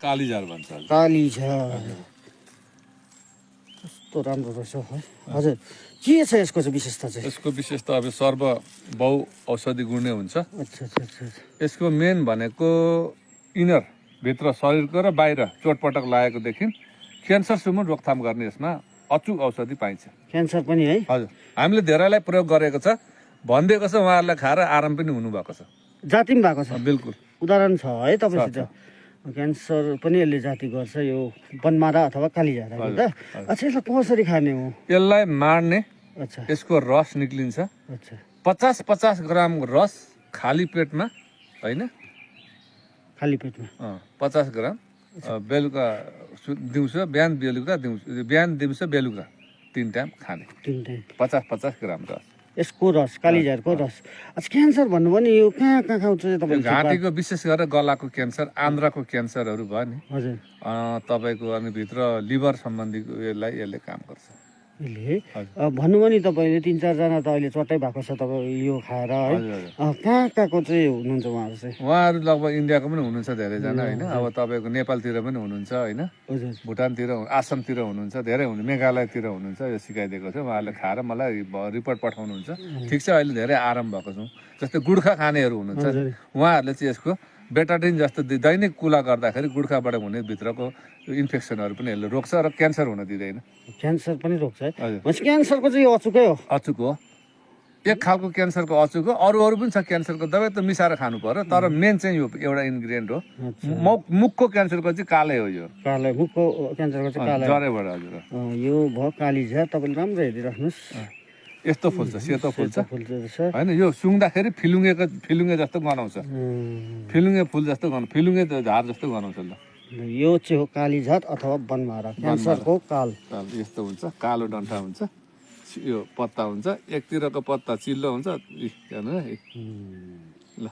कालीझार भन्छ। कालीझार कस्तो राम्रो रहेछ है। हजुर के छ यसको चाहिँ विशेषता चाहिँ? यसको विशेषता अब सर्व बहु औषधि गुण नै हुन्छ। अच्छा अच्छा अच्छा यसको मेन भनेको इनर भित्र शरीरको र बाहिर चोटपटक लागेकोदेखि क्यान्सरसम्म रोकथाम गर्ने यसमा अचुक औषधि पाइन्छ। क्यान्सर पनि है? हजुर हामीले धेरैलाई प्रयोग गरेको छ, भनिदिएको छ, उहाँहरूलाई खाएर आराम पनि हुनुभएको छ। जाति पनि भएको छ? बिल्कुल उदाहरण छ है तपाईँसित? क्यान्सर पनि यसले जाति गर्छ, यो बनमारा अथवा कालीझार होइन त? अच्छा यसलाई कसरी खाने हो? यसलाई मार्ने, अच्छा यसको रस निक्लिन्छ। अच्छा 50-50 ग्राम रस खाली पेटमा, होइन खाली पेटमा 50 ग्राम बेलुका दिउँसो, बिहान बेलुका, बिहान दिउँसो बेलुका 3 टाइम खाने। 3 टाइम 50-50 ग्राम रस यसको रस, कालीझारको रस। अच्छा क्यान्सर भन्नुभयो नि, यो कहाँ कहाँ हुन्छ तपाईँले? घाँटीको विशेष गरेर गलाको क्यान्सर, आन्द्राको क्यान्सरहरू भयो नि, हजुर तपाईँको अनि भित्र लिभर सम्बन्धी यसलाई यसले काम गर्छ। यसले भन्नुभयो नि तपाईँले 3-4 जना त अहिले चट्टै भएको छ तपाईँ यो खाएर है। कहाँ कहाँको चाहिँ हुनुहुन्छ उहाँहरू चाहिँ? उहाँहरू लगभग इन्डियाको पनि हुनुहुन्छ धेरैजना होइन। अब तपाईँको नेपालतिर पनि हुनुहुन्छ होइन, हजुर भुटानतिर, आसामतिर हुनुहुन्छ, धेरै हुनु, मेघालयतिर हुनुहुन्छ। यो सिकाइदिएको थियो उहाँहरूले खाएर मलाई रिपोर्ट पठाउनुहुन्छ। ठिक छ, अहिले धेरै आराम भएको छौँ। जस्तै गुड्खा खानेहरू हुनुहुन्छ, उहाँहरूले चाहिँ यसको बेटाडिन जस्तो दैनिक कुला गर्दाखेरि गुड्खाबाट हुने भित्रको इन्फेक्सनहरू पनि यसले रोक्छ र क्यान्सर हुन दिँदैन। क्यान्सर पनि रोक्छ है? क्यान्सरको चाहिँ यो अचुकै हो? अचुक हो, एक खालको क्यान्सरको अचुक हो। अरू पनि छ क्यान्सरको दबाई त मिसाएर खानु पर्यो, तर मेन चाहिँ यो एउटा इन्ग्रिडियन्ट हो। मुखको क्यान्सरको चाहिँ कालै हो यो। कालै मुखको क्यान्सरको चाहिँ कालै जरैबाट। हजुर यो भयो कालीझार। तपाईँले राम्रो हेरिराख्नुहोस्। यस्तो फुल्छ, सेतो फुल्छ होइन। यो सुँग्दाखेरि फिलुङ्गे जस्तो गनाउँछ, फिलुङ्गे फुल जस्तो फिलुङ्गे झार जस्तो गनाउँछ। ल यो चाहिँ हो कालीझार अथवा बनमारा, क्यान्सरको काल। यस्तो हुन्छ, कालो डन्ठा हुन्छ, यो पत्ता हुन्छ, एकतिरको पत्ता चिल्लो हुन्छ। ल